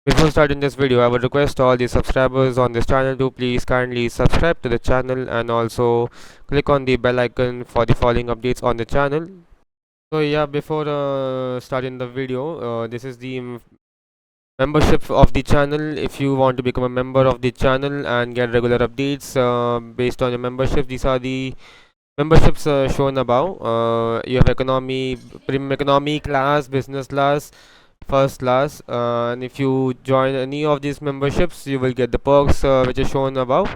Before starting this video, I would request all the subscribers on this channel to please kindly subscribe to the channel and also click on the bell icon for the following updates on the channel. So yeah, before starting the video, this is the membership of the channel. If you want to become a member of the channel and get regular updates based on your membership, these are the memberships shown above. You have economy, premium economy class, business class, first class, and if you join any of these memberships you will get the perks which is shown above.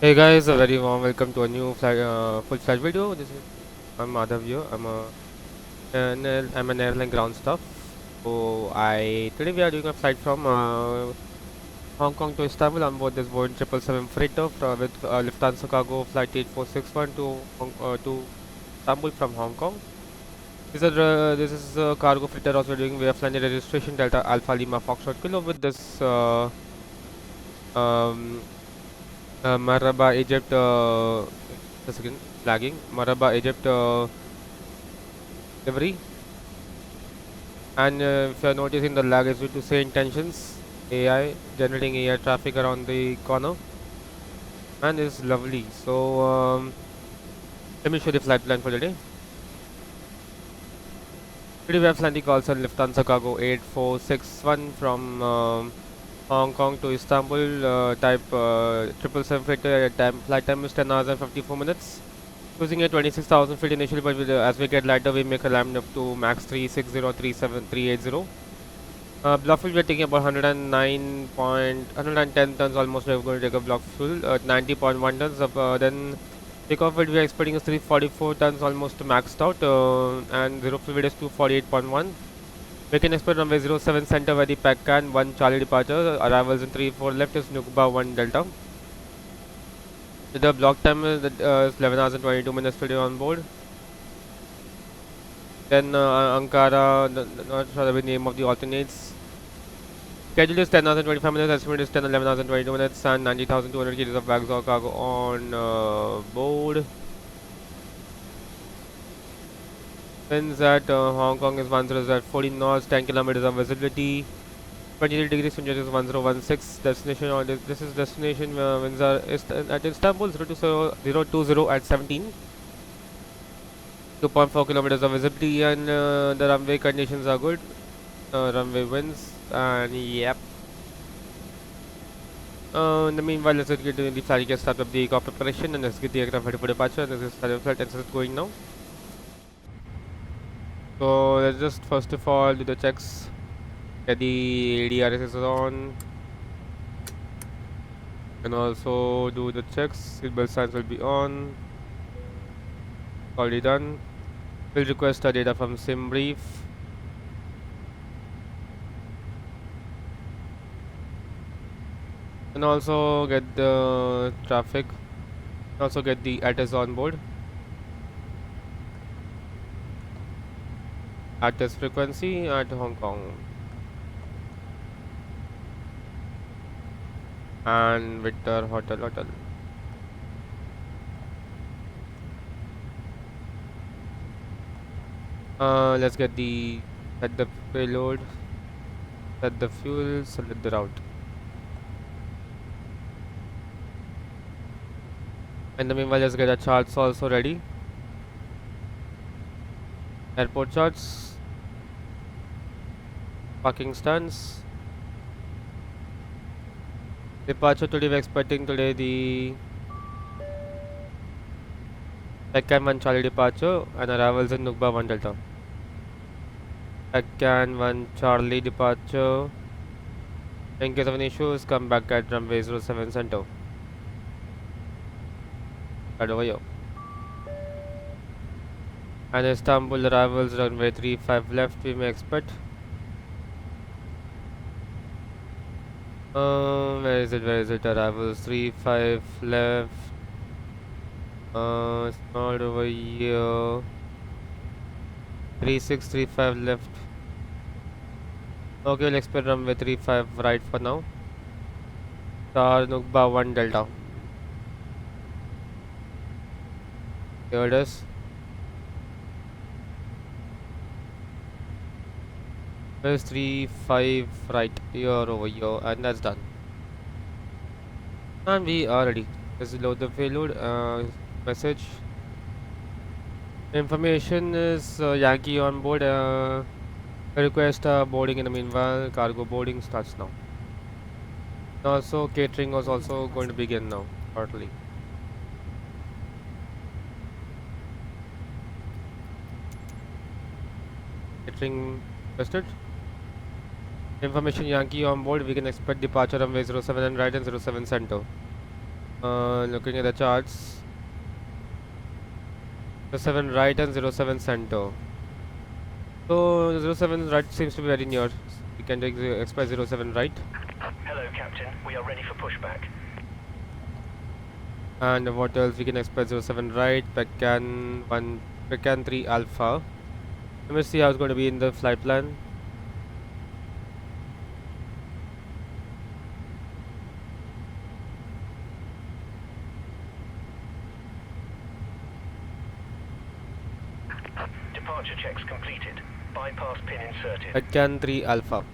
Hey guys, a very warm welcome to a new full flight video. I'm Madhav here. I'm an airline ground staff. So today we are doing a flight from Hong Kong to Istanbul on board this Boeing 777 freighter with Lufthansa cargo flight 8461 to Istanbul from Hong Kong. This is cargo freighter also doing WFScenery registration Delta Alpha Lima Foxtrot Kilo with this um, Maraba Egypt just again flagging Maraba Egypt livery, and if you are noticing the lag is due to say intentions AI generating AI traffic around the corner, and it's lovely. So let me show the flight plan for the day. Today we have landing calls on Lufthansa cargo 8461 from Hong Kong to Istanbul, type 777 freighter. Flight time is 10 hours and 54 minutes. Cruising at 26,000 feet initially, but as we get lighter, we make a land up to max 360, block fuel, we are taking about 110 tons almost. We are going to take a block fuel at 90.1 tons. Then takeoff weight we are expecting is 344 tons, almost maxed out, and zero fuel weight is 248.1. We can expect runway 07 center where the pack can 1 Charlie departure. Arrivals in 3-4 left is Nukba 1 Delta. The block time is 11 hours and 22 minutes today on board. Then Ankara, not sure the name of the alternates. Schedule is 10 hours and 25 minutes, estimate is 11 hours and 22 minutes, and 90,200 kg of bags or cargo on board. Winds at Hong Kong is 10 at 14 knots, 10 kilometers of visibility. 23 degrees Fahrenheit is 1016. Destination, or this is destination winds are at Istanbul 020 at 17. 2.4 kilometers of visibility, and the runway conditions are good. Runway winds, and yep. In the meanwhile, let's get to the flight, get start up the car preparation, and let's get the aircraft ready for departure. This is the flight as it's going now. So let's just first of all do the checks. Get the DRS on, and also do the checks. Seatbelt signs will be on. Already done. We'll request the data from sim brief. And also get the traffic. Also get the ATIS on board. ATIS frequency at Hong Kong. And Victor Hotel. Let's get set the payload, set the fuel, select the route. In the meanwhile, let's get the charts also ready. Airport charts, parking stands. Departure today, we're expecting today the Peckham 1 Charlie departure, and arrivals in Nukba 1 Delta. Peckham 1 Charlie departure. In case of any issues, come back at runway 07 center. Right over here. And Istanbul arrivals runway 35 left, we may expect. Where is it? Arrivals 35 left. It's not over here. 3635 left. Okay, we'll expect runway 35 right for now. Star Nukba 1 Delta. Here it is. Press 3 5 right here over here, and that's done. And we are ready. Let's load the payload. Message. Information is Yankee on board. Request boarding in the meanwhile. Cargo boarding starts now. Also, catering was also going to begin now, shortly. Catering requested. Information Yankee on board. We can expect departure runway 07 and right and 07 center. Looking at the charts. 07 right and 07 center. So 07 right seems to be very near. We can take the expect 07 right. Hello, Captain. We are ready for pushback. And what else we can expect? 07 right, Pecan 3 Alpha. Let me see how it's going to be in the flight plan. Departure checks completed. Bypass pin inserted. Pecan 3 Alpha.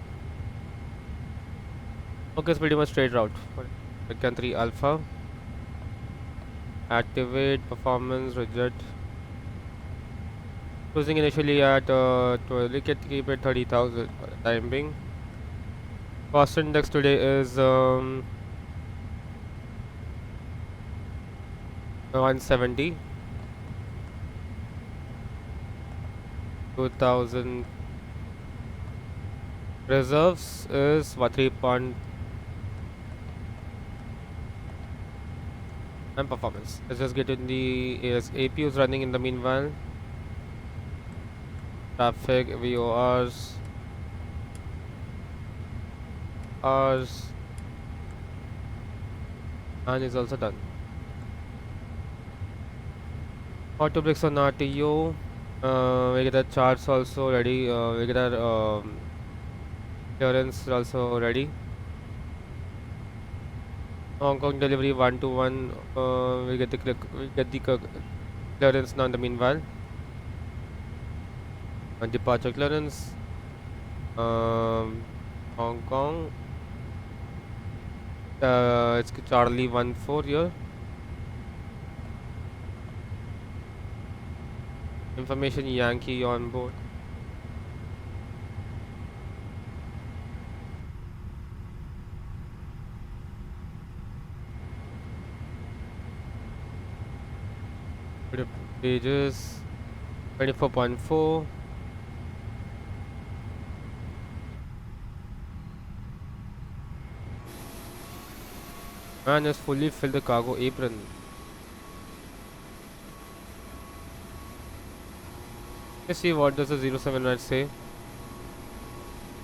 Okay, it's pretty much straight route. Pecan 3 Alpha. Activate performance reject. Cruising initially at keep it 30,000 for the time being. Cost index today is 170. 2000 reserves is what 3 point and performance. Let's just get in the APUs running in the meanwhile. Traffic VORs hours and is also done. Auto brakes on RTO. We get the charts also ready. We get our clearance also ready. Hong Kong delivery 1 to 1. We get the clearance now in the meanwhile. Departure clearance. Hong Kong. It's Charlie 14 here. Information Yankee on board. Pages 24.4. And just fully fill the cargo apron. Let's see what does the 07 right say.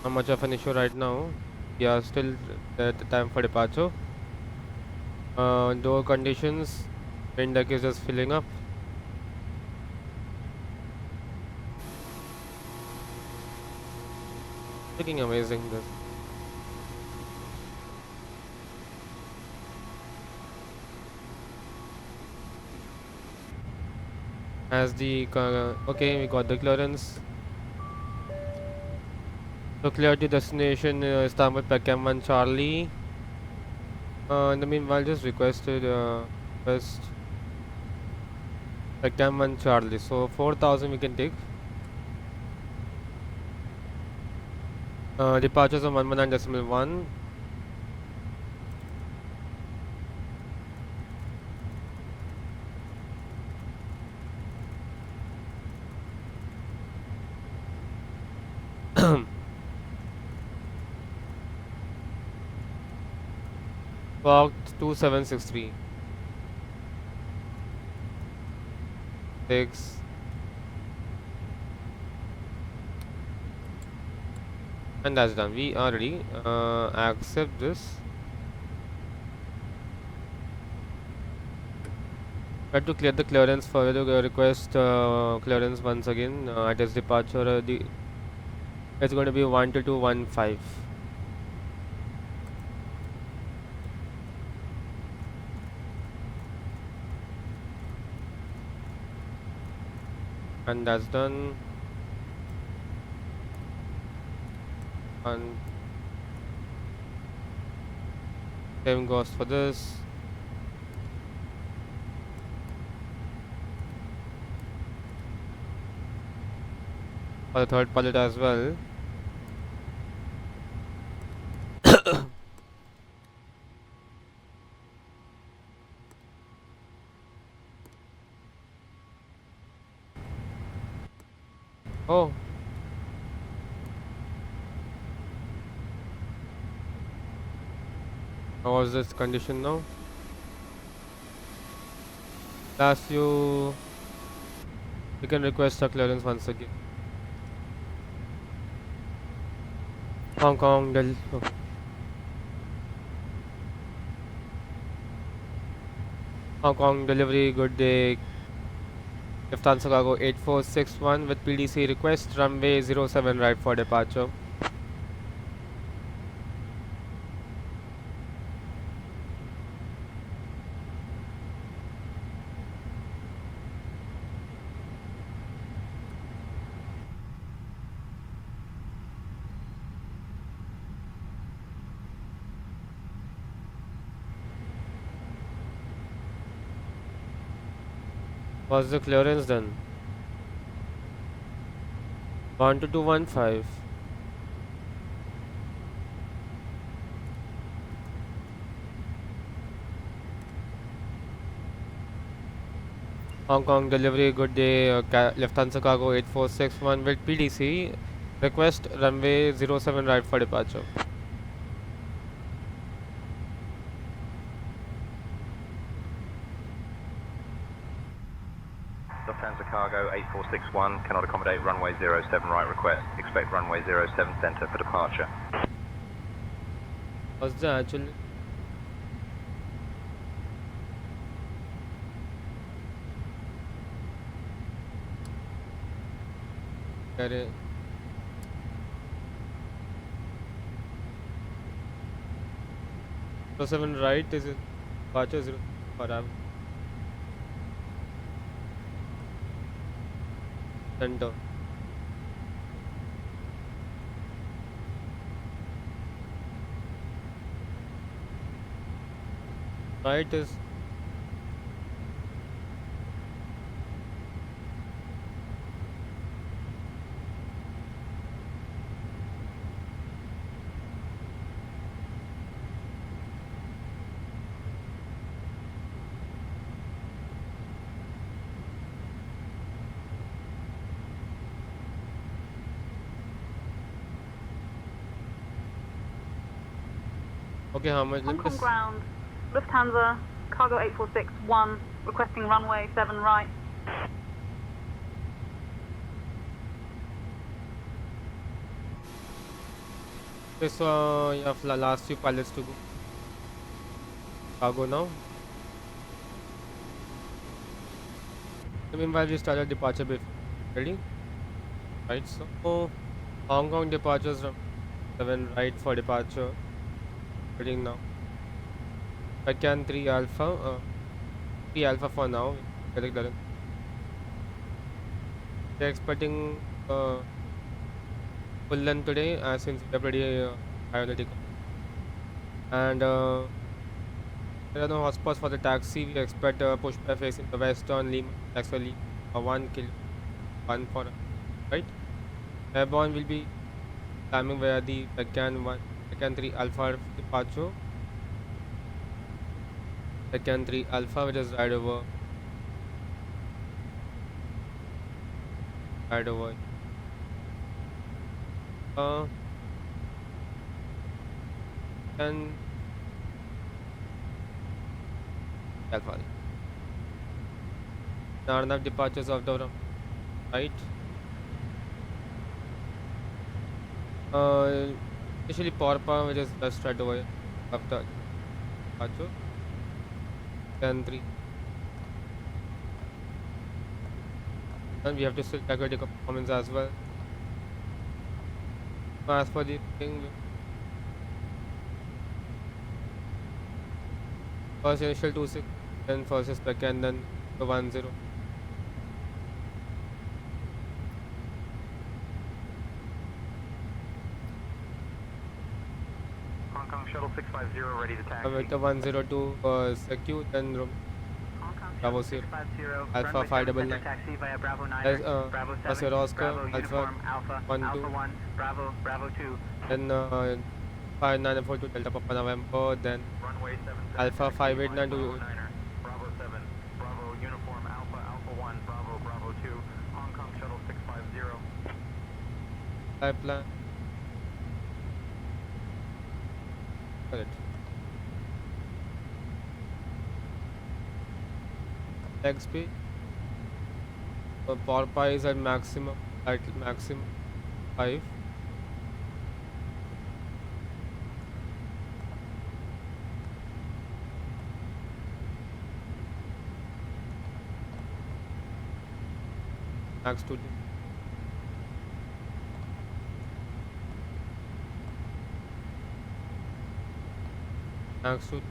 How much of an issue right now? Yeah, still at the time for departure. Door conditions. Wind deck is just filling up. Looking amazing this. As the okay, we got the clearance. So clear to destination Istanbul Peckham 1 Charlie. In the meanwhile, just requested request Peckham 1 Charlie. So 4,000 we can take. Departures of 119.1. Clocked 2763. 6. And that's done. We are ready. Accept this. Try to clear the clearance for the request clearance once again at its departure. It's going to be 12215. And that's done. and same goes for this. For the third pilot as well. Oh, how was this condition now? Last you can request a clearance once again. Hong Kong, Delhi. Oh. Hong Kong delivery, good day. Lufthansa Cargo 8461 with PDC request runway 07 right for departure. What's the clearance then? 12215. Hong Kong delivery, good day. Lufthansa Cargo 8461 with PDC request runway 07 right for departure. Lufthansa Cargo 8461 cannot accommodate runway 07 right request. Expect runway 07 center for departure. What's the actual? Carry 07 right is in departure 0 for center. Right is okay. How much? Hong Kong ground, Lufthansa, Cargo 8461, requesting runway 7 right. Okay, so you have last few pilots to go. Cargo now. Meanwhile, we started departure before. Ready? Right. So Hong Kong departures from 7 right for departure. Ready now. I can 3 alpha. 3 alpha for now. Correct, Darren. They're expecting full length today, since we are pretty high on the ticket. And there are no hotspots for the taxi. We expect pushback facing the west on Lima, actually 1 kilo, 1 for right. Airborne will be climbing via the Pecan 3 Alpha departure. Pecan 3 Alpha, which is right over. And Alpha. There are enough departures of the right. Especially Porpa, which is just right over after departure. 10-3. And we have to still calculate the performance as well. As for the thing, first initial 2-6, then first is back and then the 1-0. Hong Kong Shuttle 650 ready to taxi. Vector 102 SQ, then Hong Kong Bravo Shuttle Sierra, 650, Alpha runway 5 7 double center nine. taxi via Bravo 9, There's Bravo 7, Oscar Oscar, Bravo Alpha Uniform Alpha, 1 Alpha 2, 1, Bravo, Bravo 2. then 5942 Delta Papa November, then Runway 7 Alpha 589 to Bravo 7, Bravo Uniform Alpha, Alpha 1, Bravo, Bravo 2, Hong Kong Shuttle 650. Pipeline. Correct. Leg speed. Power pi is at maximum 5. Max 2. Max 2.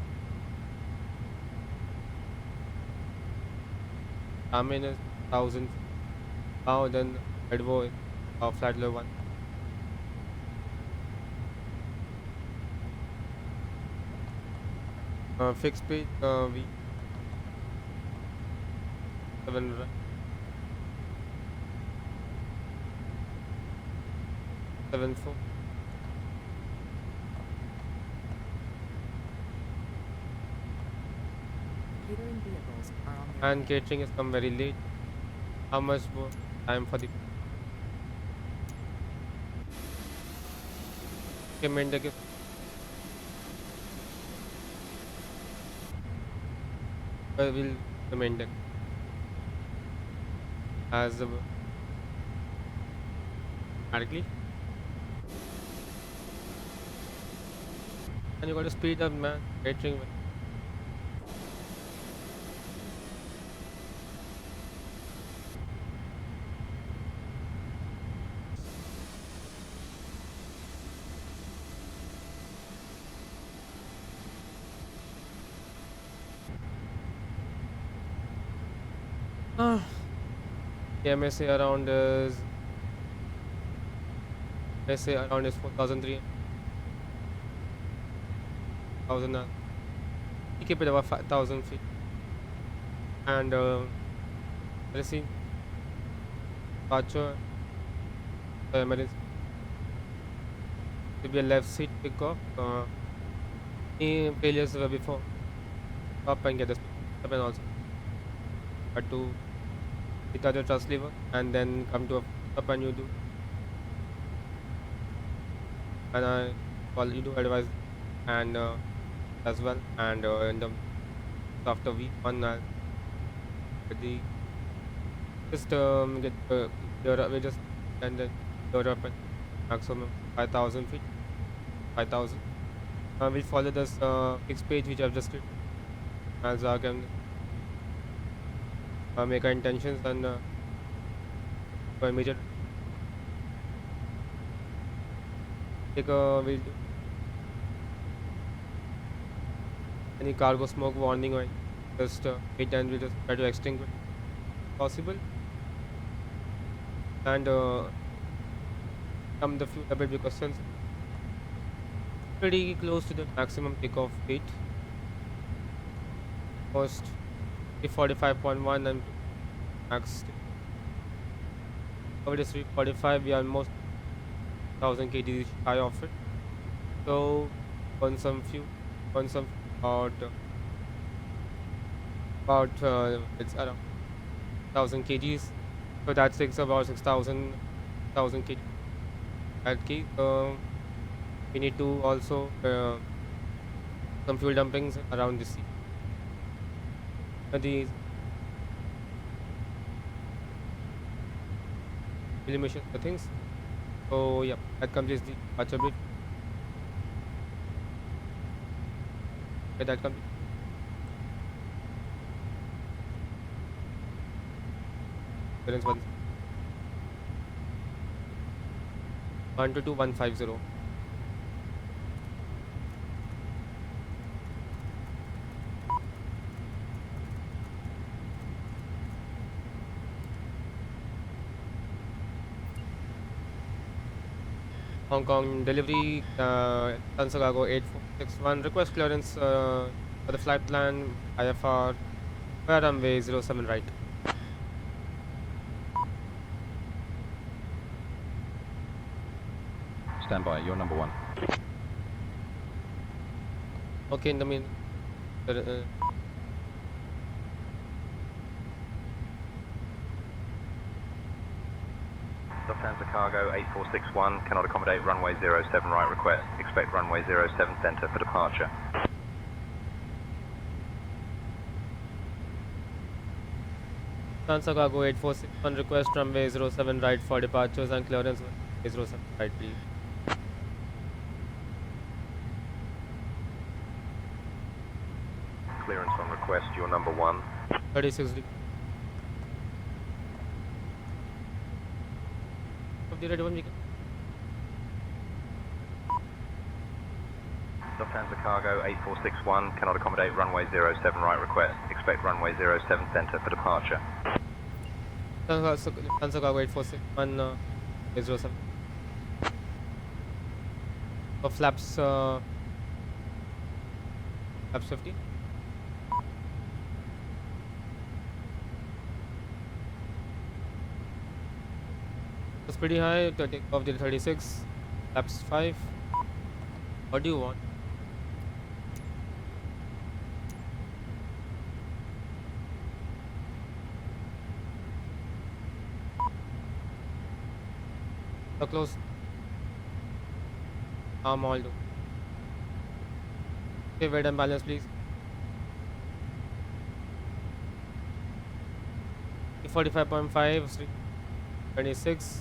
Amin is 1000. Now then Edvo flight level 1. Fixed speed V 7 4. Catering vehicles are on their And way. catering is come very late. How much more time for the main deck is will the main deck as directly, and you got to speed up, man. Catering. The MSA around is 4,300. You keep it about 5,000 feet. And let's see. Departure. Emergency. Will be a left seat takeoff. Any failures were before. Stop and get the speed up, and also but to hit other thrust lever and then come to a stop, and you do, and you do advise and as well, and in the after V1 the just get we just and then load up at maximum 5,000 feet. 5,000. We'll follow this fixed page which I've just written as I can make our intentions and for immediate take we'll do any cargo smoke warning or just wait, and we'll just try to extinguish possible, and come the fuel a bit because since pretty close to the maximum takeoff weight, first 45.1 and max over this 345, we are almost 1000 kg high of it, so burn some fuel, about it's around 1000 kgs, so that takes about 6,000 kg. At key we need to also some fuel dumpings around the sea. These elimination the things. So yeah, that completes the departure bit. Okay, that completes. Clearance 122.150. Hong Kong delivery, Lufthansa Cargo 8461. Request clearance for the flight plan IFR via runway 07 right. Stand by, you're number 1. Okay, in the mean. Lufthansa Cargo 8461 cannot accommodate runway 07 right request. Expect runway 07 center for departure. Lufthansa Cargo 8461 request runway 07 right for departures and clearance 07 right please. Clearance on request, you're number 1. 36 degrees. Of the ready one we can. Lufthansa Cargo 8461 cannot accommodate runway 07 right request. Expect runway 07 center for departure. Lufthansa Cargo 8461 07. For flaps 50. It's pretty high to take off the 36. Flaps 5. What do you want? So close. Arm all do. Okay, weight and balance please. 45.5, 26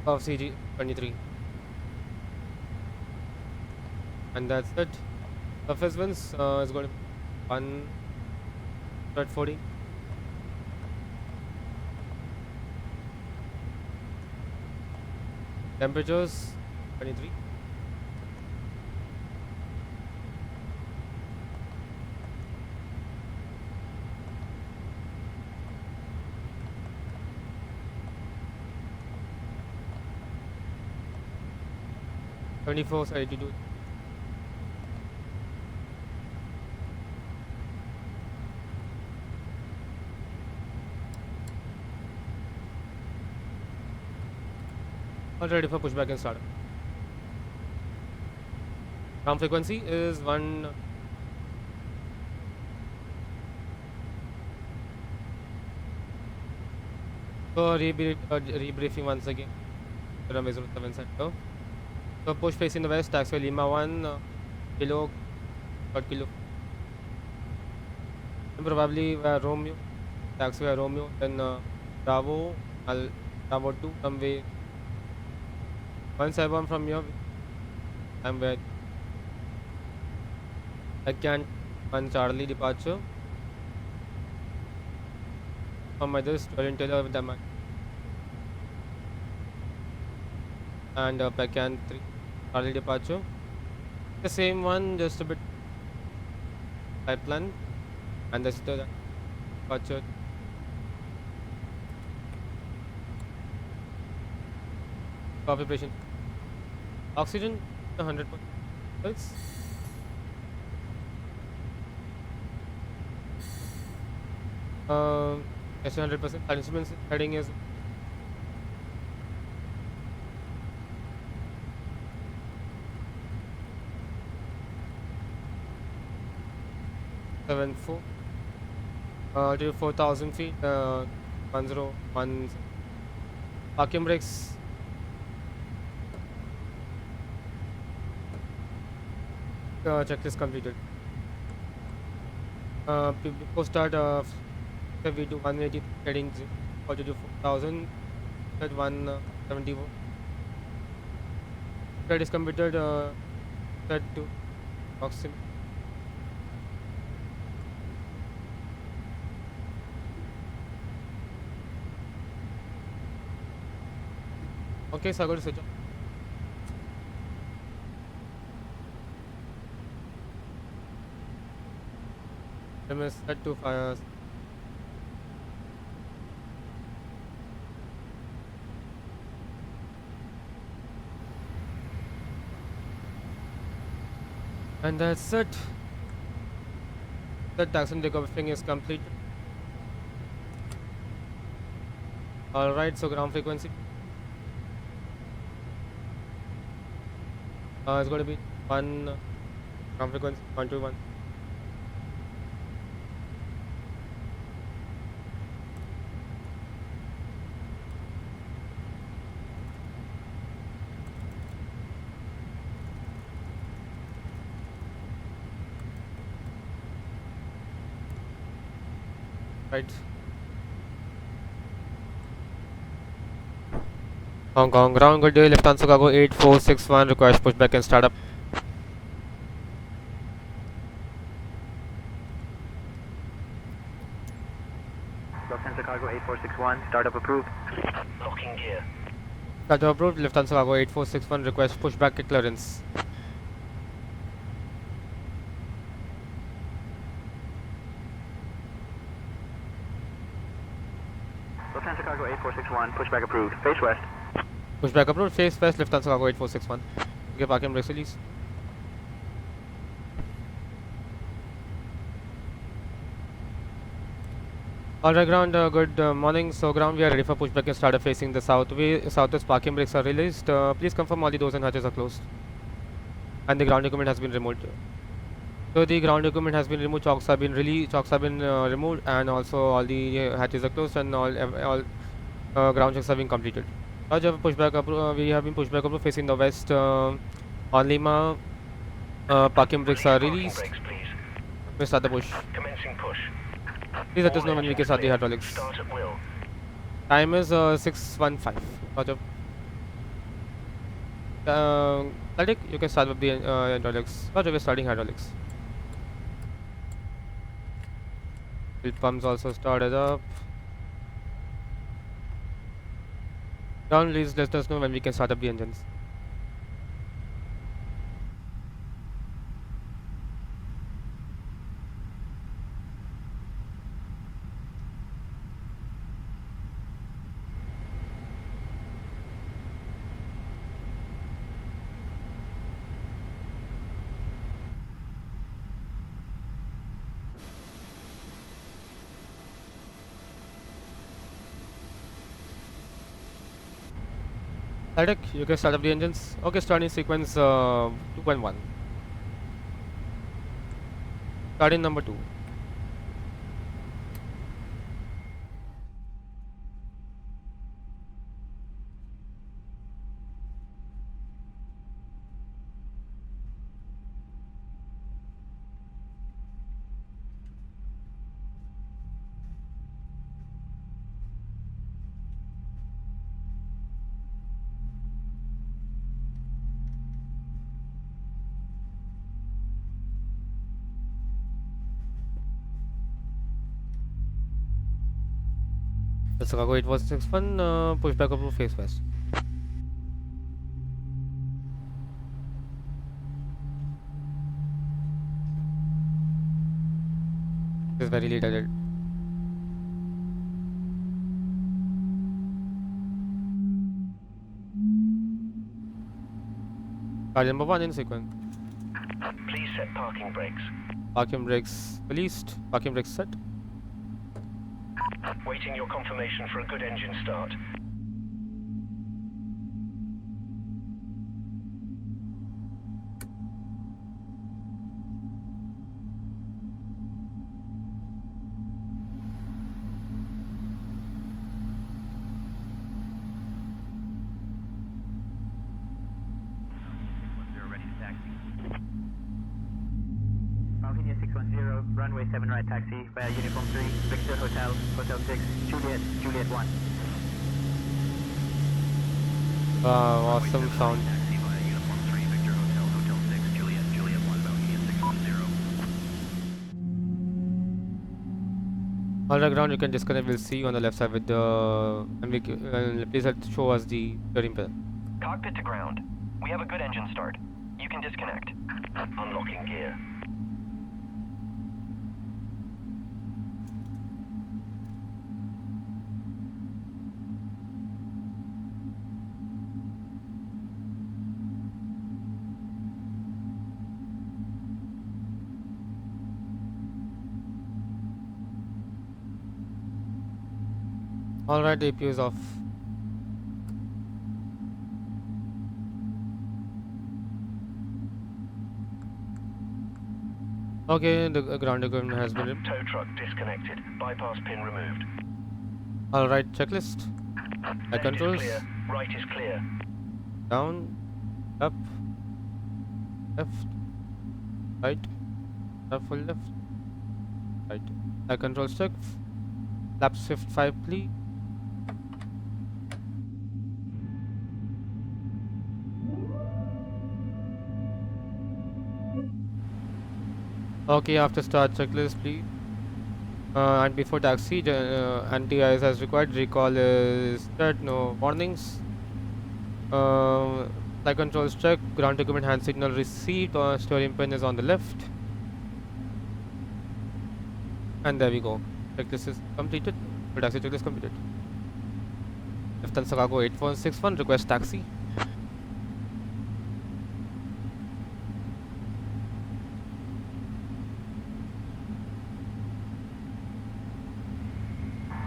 of CG 23. And that's it. Surface winds is going to be 140. Temperatures 23. Altitude. All ready for pushback and start. Ground frequency is 1. So rebriefing once again. Runway 07 center. So push facing the west, taxiway Lima 1 kilo, short kilo. And probably via Romeo, taxiway Romeo, then Bravo, Bravo 2, runway 17 from here. I'm where I can't 1 Charlie departure. From my this 12 Taylor with them. And Pecan 3 Charlie departure. The same one, just a bit pipeline. And that's the departure. Preparation. Oxygen 100%. It's yes, 100%. Instruments heading is 74 to 4,000 feet 101 parking brakes checklist completed. Before start we do 180 heading 4,000 at 174 that is completed set to proximity. Okay, so I got to switch off. MS set to fire. And that's it. The tax and decoupling is complete. Alright, so ground frequency. It's going to be 1 ground frequency 121. Right. Hong Kong ground, good day. Lufthansa cargo 8461. Request pushback and startup. Lufthansa Cargo 8461, startup approved. Locking gear. Startup approved. Lufthansa cargo 8461. Request pushback at clearance. Lufthansa Cargo 8461, pushback approved. Face west. Pushback approved. Face west. Lufthansa cargo 8461. Okay, parking brakes release. Alright ground, good morning. So ground, we are ready for pushback and startup facing the southwest. Parking brakes are released. Please confirm all the doors and hatches are closed. And the ground equipment has been removed. So the ground equipment has been removed. Chocks have been removed, and also all the hatches are closed, and all ground checks have been completed. Roger, we have been pushback approved facing the west on Lima. Parking brakes are Parking released. brakes, please. We start the push. Commencing push. Please let us All know when we can engines start the clear. hydraulics. Start at will. Time is 6:15. Roger. Tariq, you can start with the hydraulics. Roger, we're starting hydraulics. Fuel pumps also started up. Ground, please let us know when we can start up the engines. Tariq, you can start up the engines. Okay, starting sequence 2.1. Starting number 2. The Chicago 861 pushback up to face west. It's very late added. Car number 1 in sequence. Please set parking brakes. Parking brakes released. Parking brakes set. Waiting your confirmation for a good engine start. Ready to taxi. Alpine 610, runway 7 right taxi via Uniform 3, Victor Hotel, Hotel 6, Juliet 1. Wow, awesome sound. Taxi via Uniform 3, Victor Hotel, Hotel 6, Juliet 1, Alpine 610. Alright ground, you can disconnect. We'll see you on the left side with the please show us the steering pedal. Cockpit to ground. We have a good engine start. You can disconnect. Unlocking gear. Alright, APU is off. Okay, the ground equipment has been Tow truck disconnected. Bypass pin removed. Alright, checklist. High controls. Is clear. Right is clear. Down, up, left, right, up, full left, right. High control check. Flaps shift 5 please. Okay, after start checklist please. And before taxi, anti-ice as required. Recall is set, no warnings. Flight controls check. Ground equipment hand signal received. Steering pin is on the left. And there we go. Checklist is completed. Full taxi checklist completed. Lufthansa Cargo 8461 request taxi.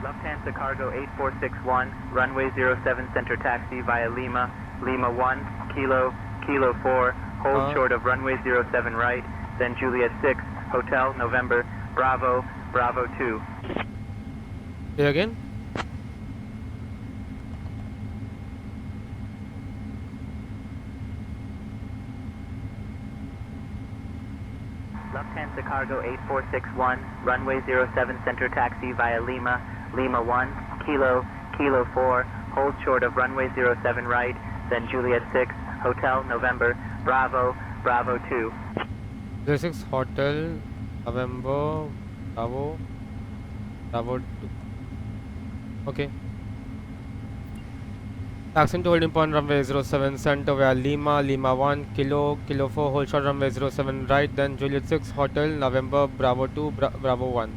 Lufthansa Cargo 8461, runway 07 center taxi via Lima, Lima 1, Kilo 4, hold short of runway 07 right, then Juliet 6, Hotel, November, Bravo 2. Say again. Lufthansa Cargo 8461, runway 07 center taxi via Lima, Lima 1, Kilo 4, hold short of runway 07 right, then Juliet 6, Hotel, November, Bravo 2. 06 Hotel, November, Bravo 2. Okay. Taxing to holding point runway 07 center via Lima, Lima 1, Kilo 4, hold short runway 07 right, then Juliet 6, Hotel, November, Bravo 2, Bravo 1.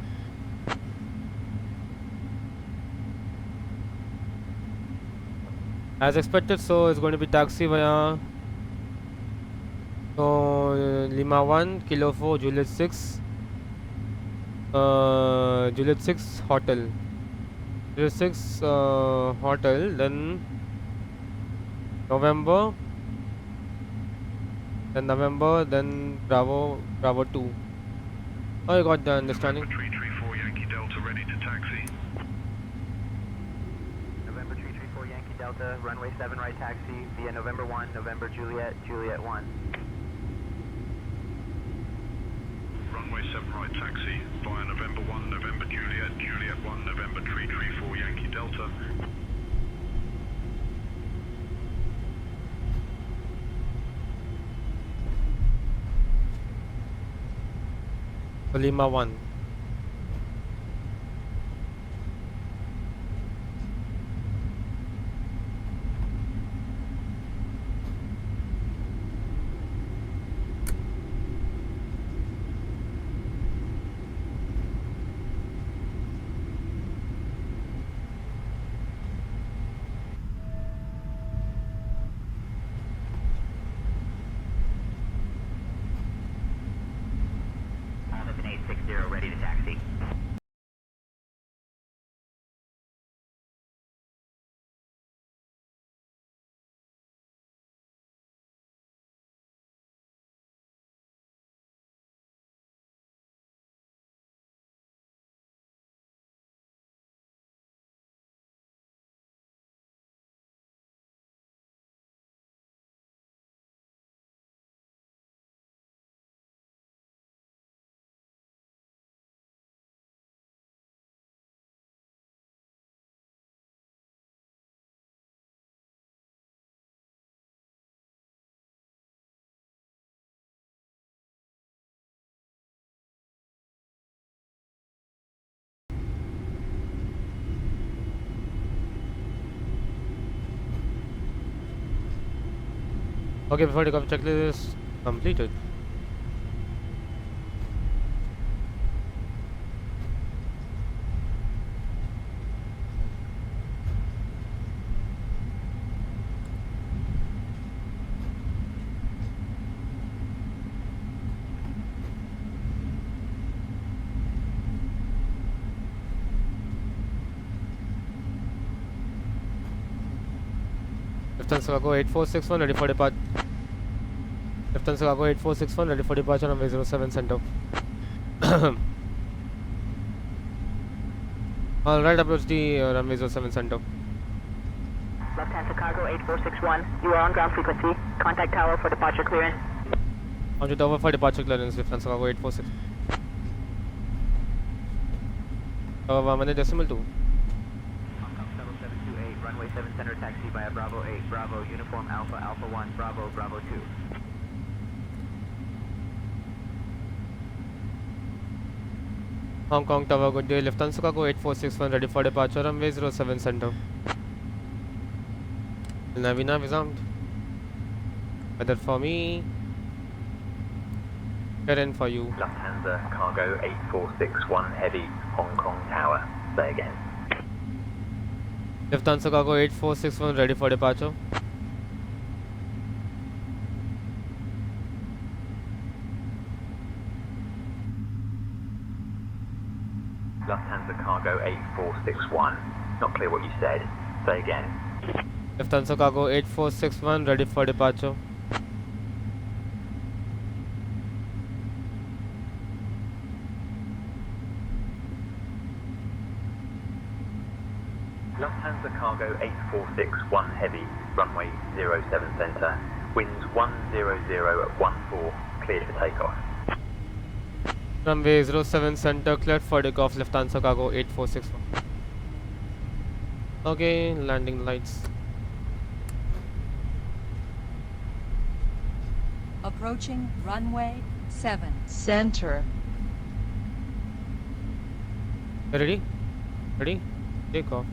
As expected, so it's going to be taxi via Lima 1, Kilo 4, Juliet 6, Juliet 6, Hotel. Juliet 6, Hotel, then November, then Bravo 2. Oh, you got the understanding. 334 Yankee Delta ready to taxi. November 334 Yankee Delta, runway 7 right taxi via November 1, November Juliet 1. Runway 7 right taxi via November 1, November Juliet 1, November 334 Yankee Delta. Lima 1. Addons 860 ready to taxi. Okay, before the checklist is completed. Lufthansa Cargo 8461 ready for departure. Lufthansa Cargo 8461 ready for departure runway 07 center. Alright, approach the runway 07 center. Lufthansa Cargo 8461, you are on ground frequency. Contact tower for departure clearance. On to tower for departure clearance, Lufthansa Cargo 846. Tower 1 decimal 2. Hong Kong 7728, runway 7 center taxi via Bravo 8, Bravo, uniform Alpha, Alpha 1, Bravo, Bravo 2. Hong Kong Tower, good day. Lufthansa Cargo 8461 ready for departure runway 07 center. Nav is armed. Weather for me. Terrain for you. Lufthansa Cargo 8461 Heavy, Hong Kong Tower. Say again. Lufthansa Cargo 8461 ready for departure. Lufthansa Cargo 8461. Not clear what you said. Say again. Lufthansa Cargo 8461 ready for departure. Lufthansa Cargo 8461 Heavy, runway 07 center. Winds 100 at 14, cleared for takeoff. Runway 07 center cleared for takeoff. Lufthansa Cargo 8461. Okay, landing lights. Approaching runway 7 center. Ready? Ready? Take off.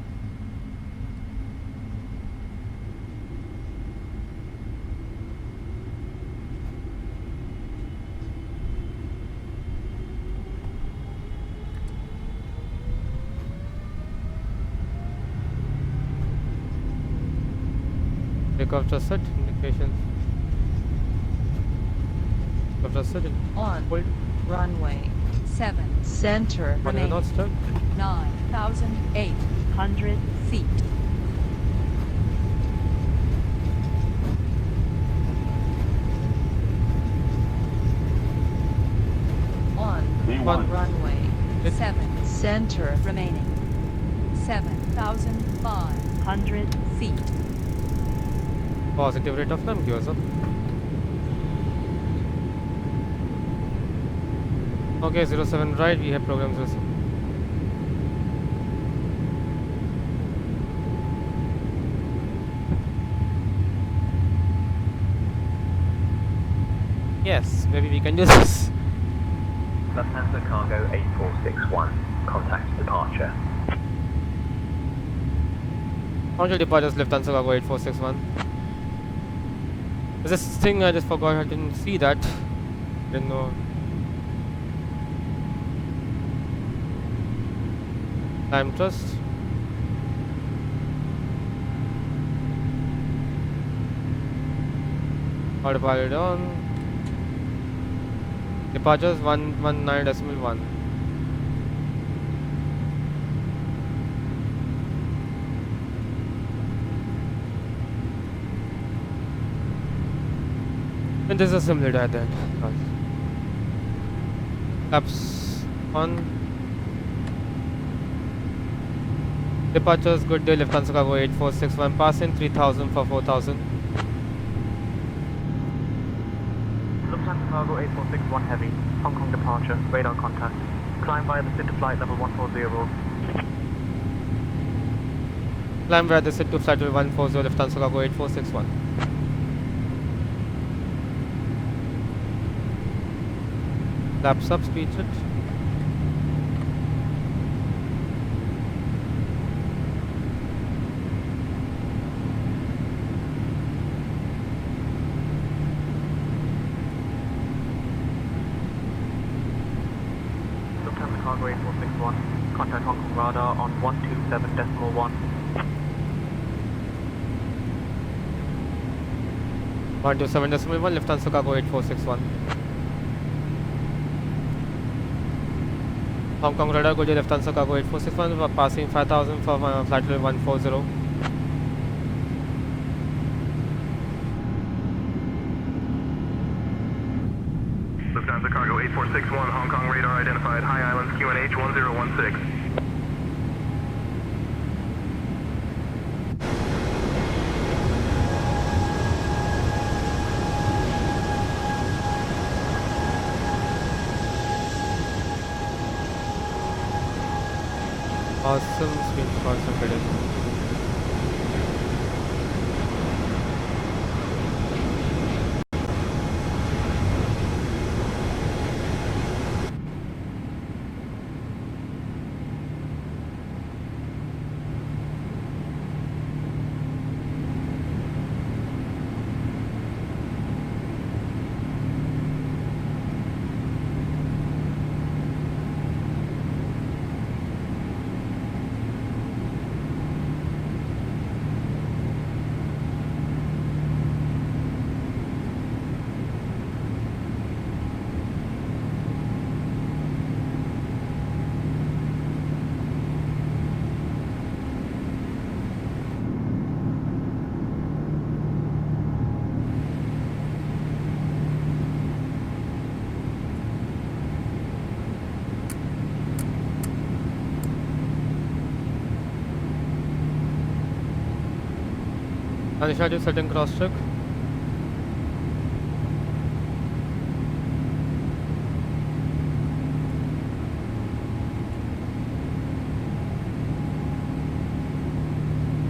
Takeoff just set. Indications. Takeoff just set. On Hold. runway 7 center. On the north star. 9,800 feet. On runway 7 center remaining. 7,500 feet. Positive rate of climb gives up. Okay, 07 right, we have program 07. Yes, maybe we can do this. Lufthansa Cargo 8461. Contact departure. Control departures Lufthansa Cargo 8461. There's this thing I just forgot, I didn't see that. Didn't know. Time trust. Autopilot on. Departures 119.1. And there's a simulator at the end. Apps on. Departures, good day, Lufthansa Cargo 8461, passing 3000 for 4000. Lufthansa Cargo 8461 Heavy, Hong Kong departure, radar contact. Climb via the City flight level 140. Climb via the sit to flight level 140, Lufthansa Cargo 8461. Laps up, speed set. Lufthansa Cargo 8461, contact Hong Kong radar on 127.1. 127.1, Lufthansa Cargo 8461. Hong Kong radar, good day, Lufthansa Cargo 8461, passing 5000 for flight level 140. 8461, Hong Kong radar identified, High Islands QNH 1016. Awesome screenshots of it. And shall do certain cross check.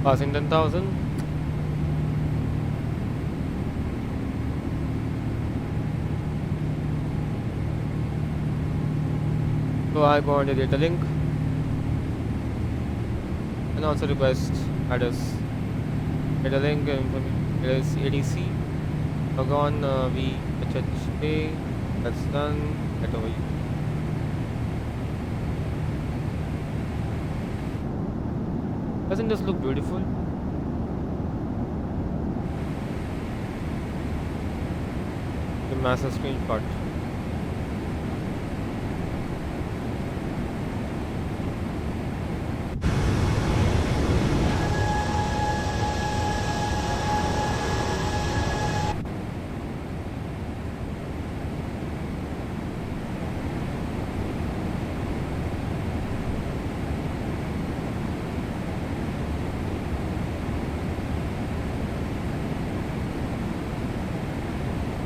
Passing 10,000. So I go on the data link and also request Addons. Data link is ADC. Log on VHHA. That's done. Get over here. Doesn't this look beautiful? The massive screenshot.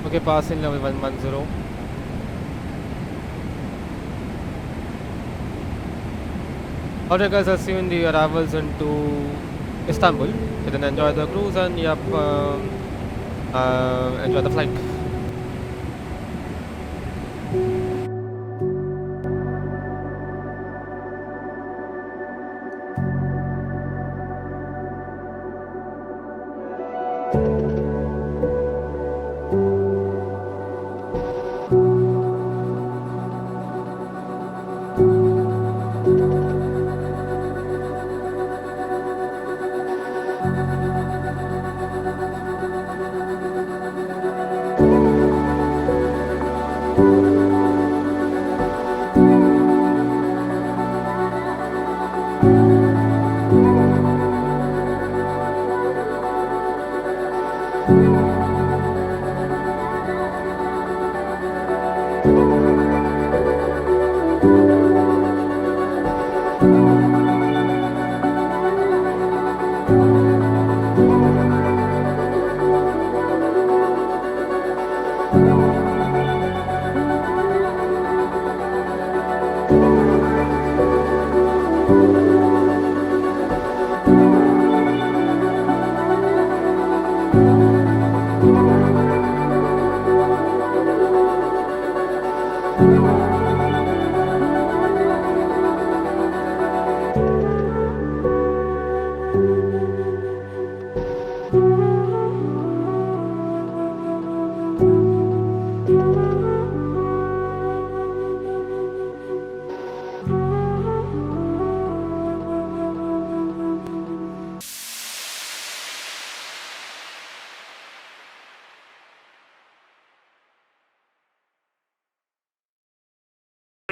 Okay, passing level 110. Alright guys, I'll see you in the arrivals into Istanbul. So then enjoy the cruise and enjoy the flight.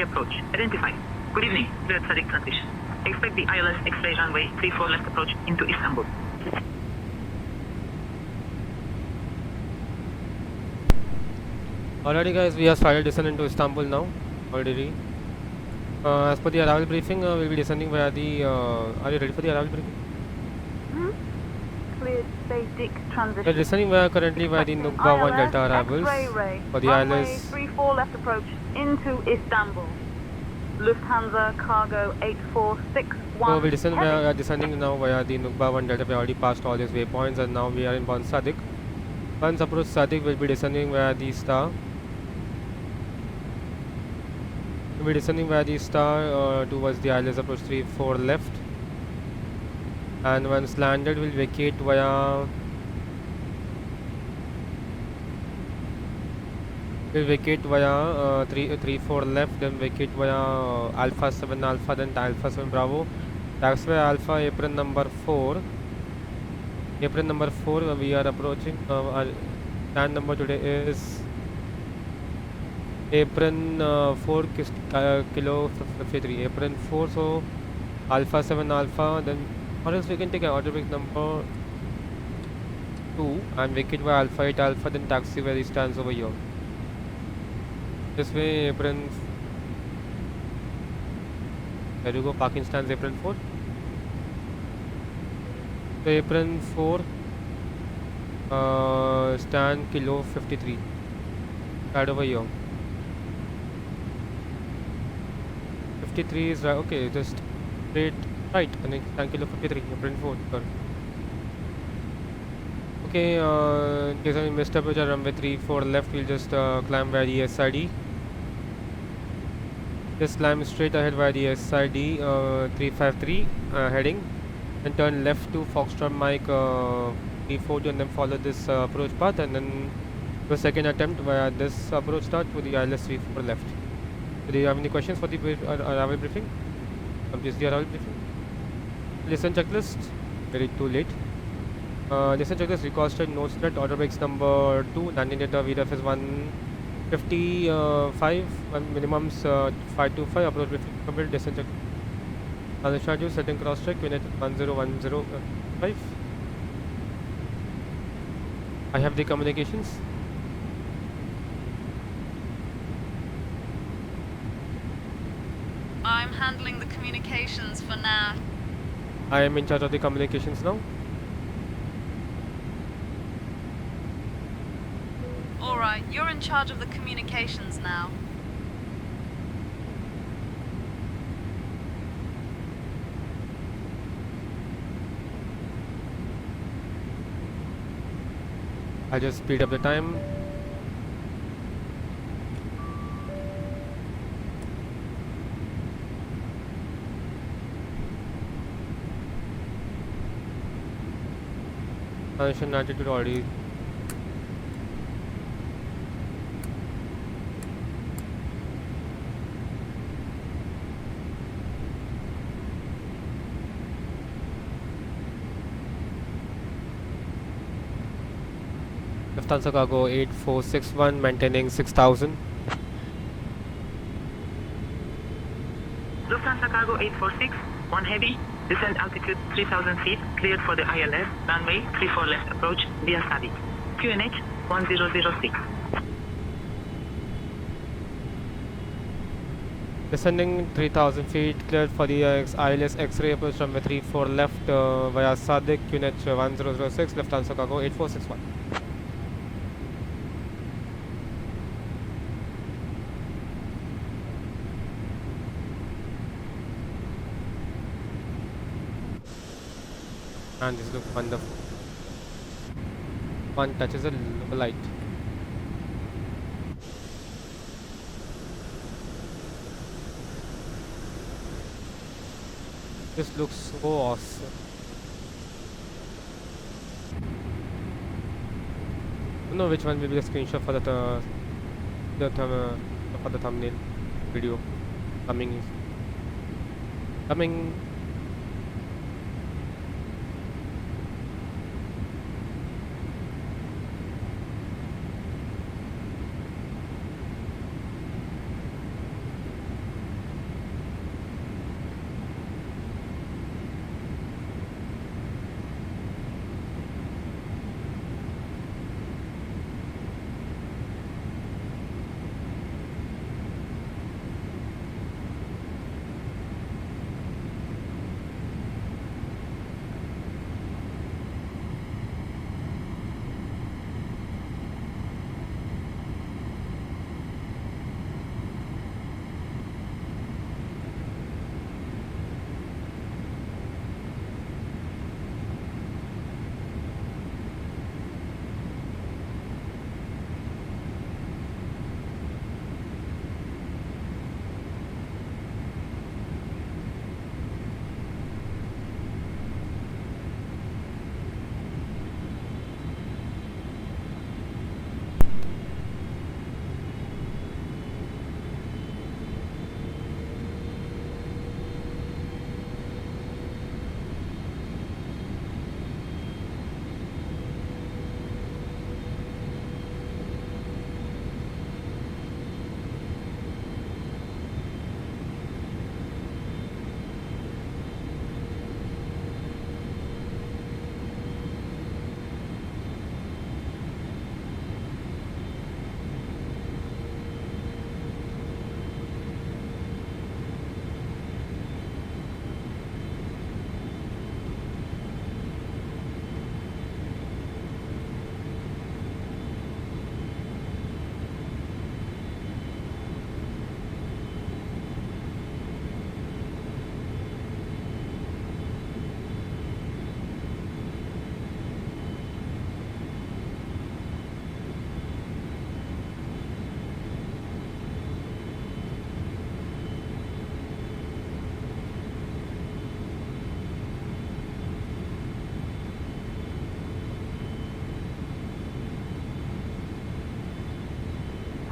Approach identified. Good evening, HOTAS X transition. Expect the ILS X-ray runway 34 left approach into Istanbul. Alrighty guys, we have started descending to Istanbul now already. As per the arrival briefing, we'll be descending via the are you ready for the arrival briefing? Cleared basic transition. We're descending currently via the Nukba 1 Delta arrivals for the runway ILS 34 left approach into Istanbul. Lufthansa cargo 8461. So we are descending now via the Nukba 1 Delta. We already passed all these waypoints and now we are in Bon Sadik. Once approach Sadik, we'll be descending via the star. We'll be descending via the star towards the ILS approach 34 left. And once landed, we'll vacate via 34 left, then vacate via Alpha 7 Alpha, then Alpha 7 Bravo. Taxiway Alpha, apron number 4. Apron number 4, we are approaching. Our stand number today is apron 4 kilo 53. Apron 4, so Alpha 7 Alpha, then or else we can take an order break number 2 and vacate via Alpha 8 Alpha, then taxi where he stands over here. This way, apron. There you go, parking stands apron 4. So apron 4, stand kilo 53. Right over here. 53 is right. Okay, just straight right, and then stand kilo 53. Apron 4. Sorry. Okay, in case I missed up, runway 34 left, we'll just climb via the SID. Just climb straight ahead via the SID 353 heading, and turn left to Foxtrot Mike 340, and then follow this approach path, and then the second attempt via this approach start to the ILS 34 left. So do you have any questions for the arrival briefing? Just the arrival briefing. Listen checklist. Very too late. Listen checklist. Recosted notes that order breaks number 2. Landing data VFS 155. Minimums 525. Approach briefing complete. Listen check. On the schedule, setting cross check. Unit 10105. I have the communications. I'm handling the communications for now. I am in charge of the communications now. Alright, you're in charge of the communications now. I just speed up the time. Transition attitude already. Lufthansa cargo 8461, maintaining 6000. Lufthansa cargo 846, 1 heavy, descent altitude 3000 feet, cleared for the ILS, runway 34 left approach via Sadik. QNH 1006. Descending 3000 feet, cleared for the ILS X-ray approach runway 34 left via Sadik, QNH 1006, Lufthansa cargo 8461. And this looks wonderful. One touches a light. This looks so awesome. I don't know which one will be the screenshot for the thumbnail video. Coming.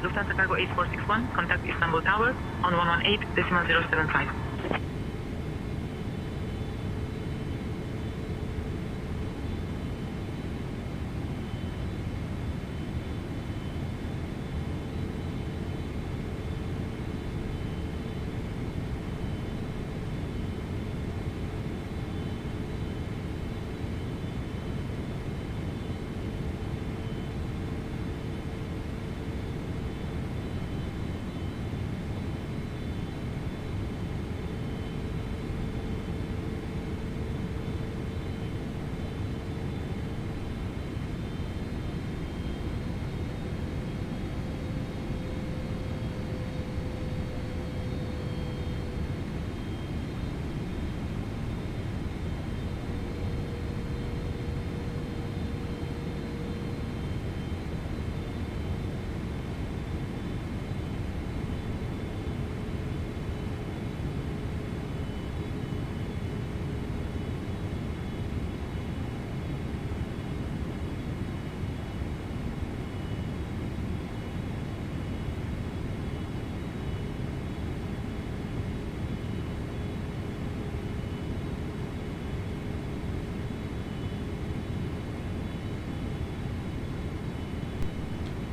Lufthansa Cargo 8461, contact Istanbul Tower on 118.075.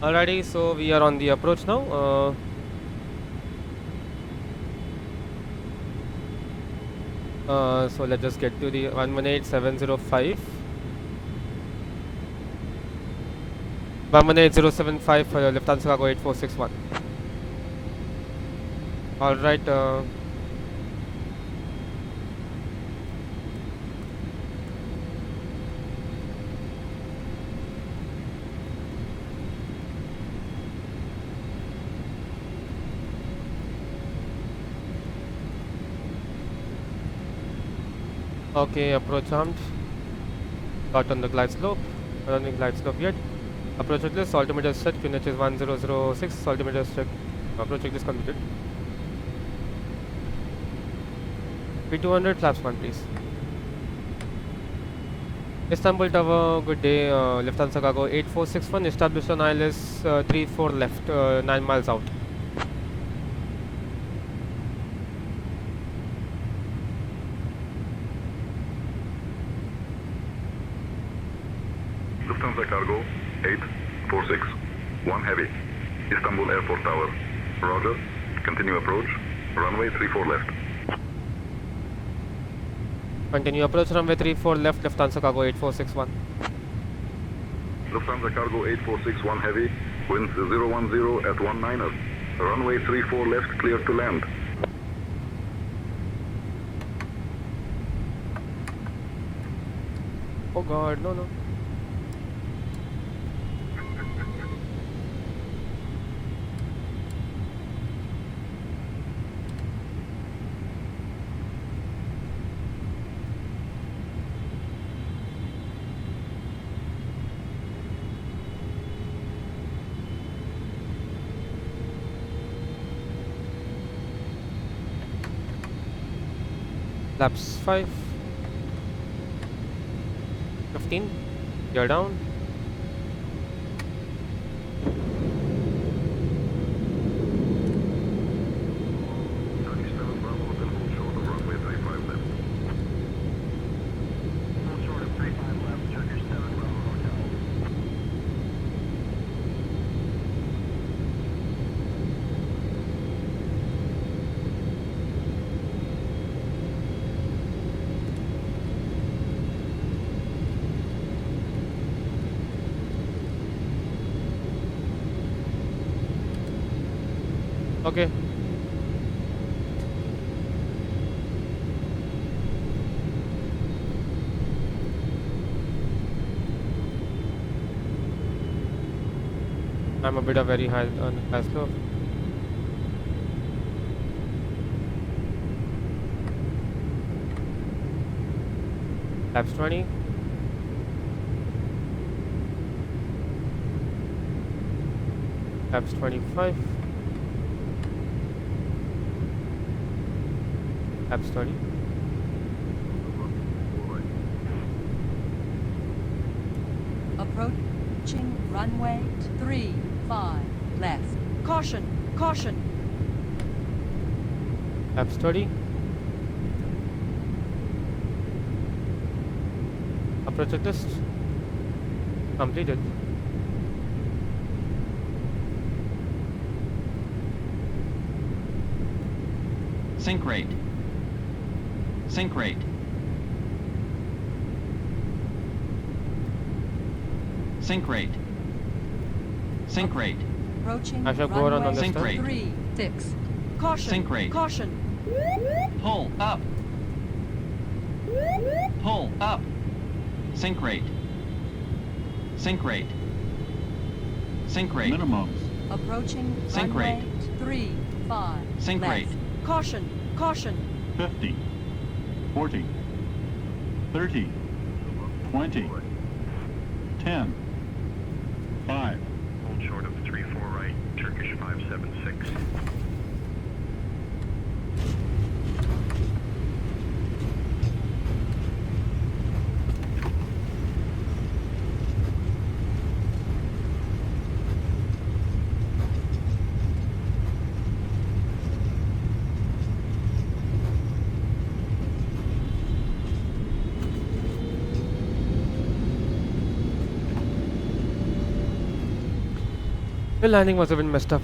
Alrighty, so we are on the approach now. So let's just get to the 118705. 118075 for Lufthansa Cargo 8461. Alright, okay, approach armed. Got on the glide slope. Not on the glide slope yet. Approach checklist, altimeter set, QNH is 1006, altimeter set. Approach checklist completed. P200, flaps 1 please. Istanbul Tower, good day. Lufthansa Cargo 8461, established on ILS 34 left, 9 miles out. Lufthansa Cargo 846, 1 heavy, Istanbul Airport Tower. Roger, continue approach, runway 34 left. Continue approach runway 34 left, Lufthansa Cargo 8461. Lufthansa Cargo 8461 heavy, winds 010 at 19er. Runway 34 left, clear to land. Oh god, no, no. Laps 5, 15, gear down. Okay. I'm a bit of very high on high slope. Laps 20. Laps 25. Laps 30. Approaching runway 35 left. Caution. Caution. Lap study. Approach checklist completed. Sync rate. Sync rate. Sync rate. Sync rate. Approaching I shall go around runway on this Sync turn. rate. 36. Caution. Sync rate. Caution. Pull up. Pull up. Sync rate. Sync rate. Sync rate. Minimums. Approaching Sync runway rate. 35. Sync left. rate. Caution. Caution. 50. 40. 30. 20. 10. 5. Hold short of 34 right, Turkish 576. The landing must have been messed up.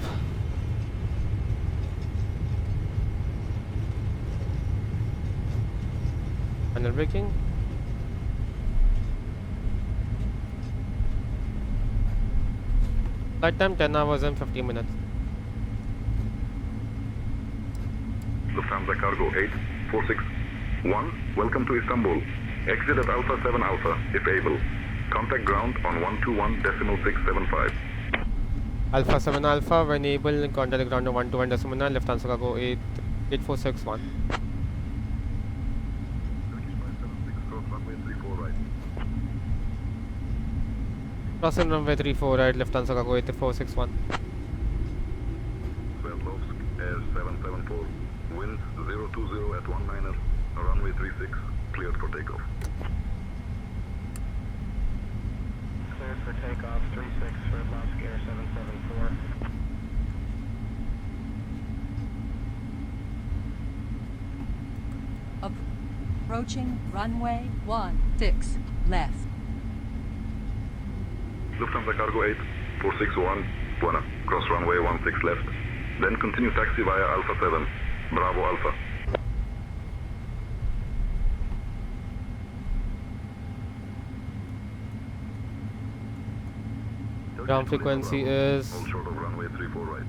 Final braking. Flight time 10 hours and 50 minutes. Lufthansa Cargo 8461, welcome to Istanbul. Exit at Alpha 7 Alpha, if able. Contact ground on 121.675. Alpha 7 Alpha, when able, contact the ground on 121.9, Lufthansa Cargo 8461. Turkish 576, cross runway 34 right. Crossing runway 34 right, Lufthansa Cargo 8461. Sverdlovsk, Air 774, wind 020 at 19er, runway 36, cleared for takeoff. Cleared for takeoff, 36 for Sverdlovsk, Air 774. Approaching runway 16. Left. Lufthansa Cargo 8461, Buena, cross runway 16 left. Then continue taxi via Alpha 7, Bravo Alpha. Ground frequency is Hold short of runway 34 right.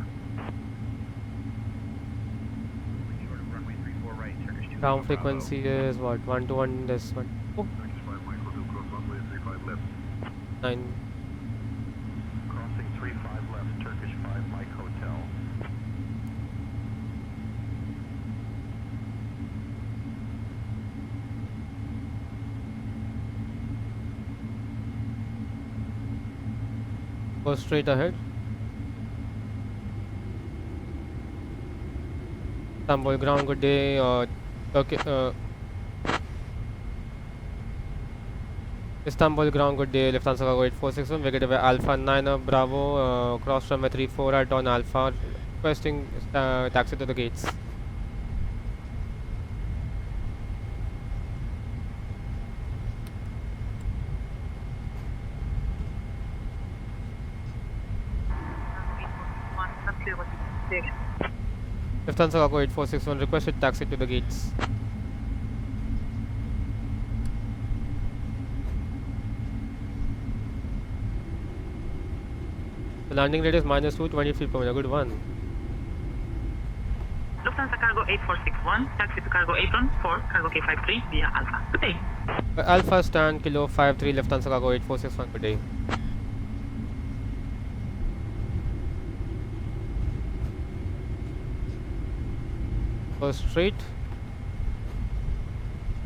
ground frequency is what 121 this one. Oh, Turkish 5 Micro 2, cross runway 35 left. 9. Crossing 35 left, Turkish 5 Mike Hotel. Go straight ahead. Istanbul ground, good day. Okay. Istanbul ground, good day. Lufthansa Cargo 8461, Negative Alpha 9 Bravo, cross runway 34 at on Alpha, requesting taxi to the gates. Lufthansa Cargo 8461, requested taxi to the gates. The landing rate is minus 220 feet per minute. Good one. Lufthansa Cargo 8461, taxi to cargo apron for cargo K53 via Alpha. Good day. Alpha stand kilo 53, Lufthansa Cargo 8461. Good day. Go straight.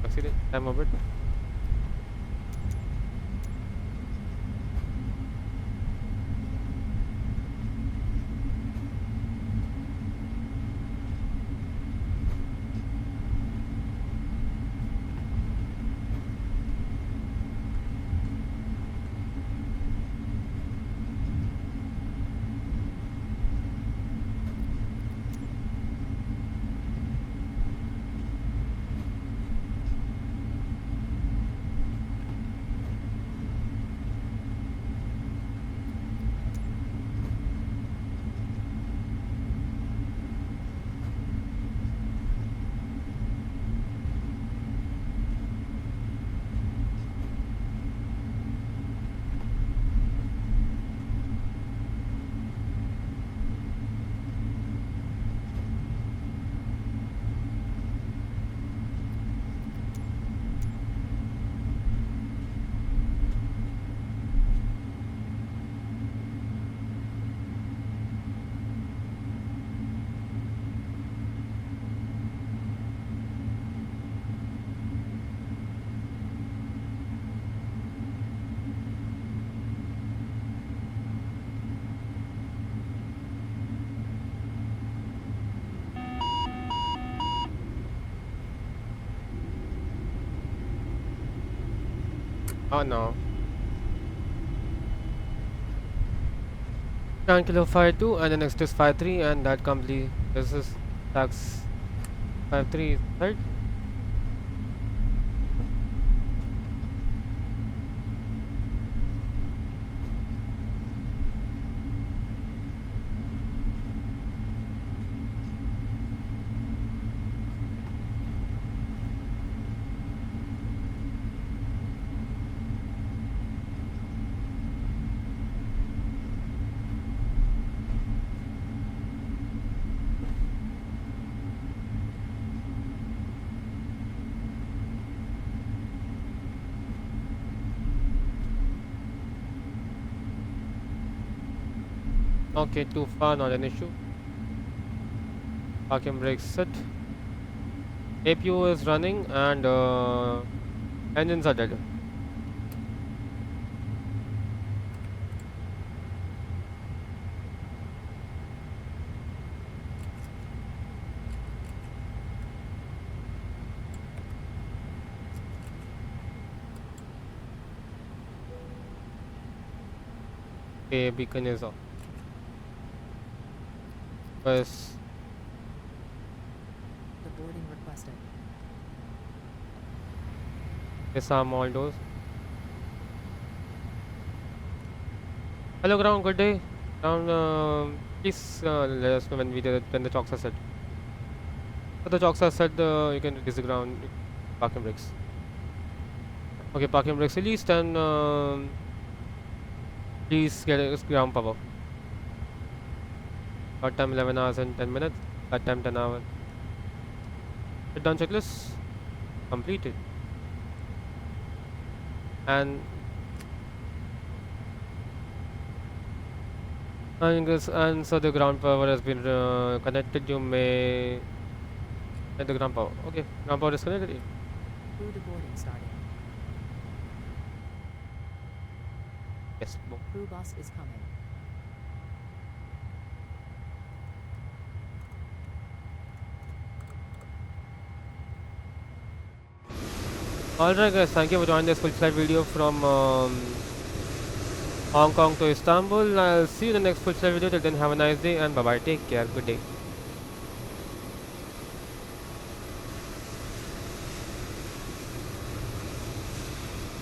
Accident. Time a bit. Oh no. 9 kilo 52 and the next is 53 and that complete. This is tax 53 right? Okay, too far, not an issue. Parking brakes set. APU is running and engines are dead. Okay, beacon is off. Yes. The boarding requested. Disarm all doors. Hello ground, good day. Ground, please let us know when the chocks are set. So the chocks are set, you can release the ground parking brakes. Okay, parking brakes released and please get ground power. Start time 11 hours and 10 minutes. Start time 10 hours. Sit down checklist completed. And so the ground power has been connected. You may get the ground power. Okay, ground power is connected. Crew to boarding starting. Yes. Crew bus is coming. Alright guys, thank you for joining this full flight video from Hong Kong to Istanbul. I'll see you in the next full flight video. Till then, have a nice day and bye bye. Take care. Good day.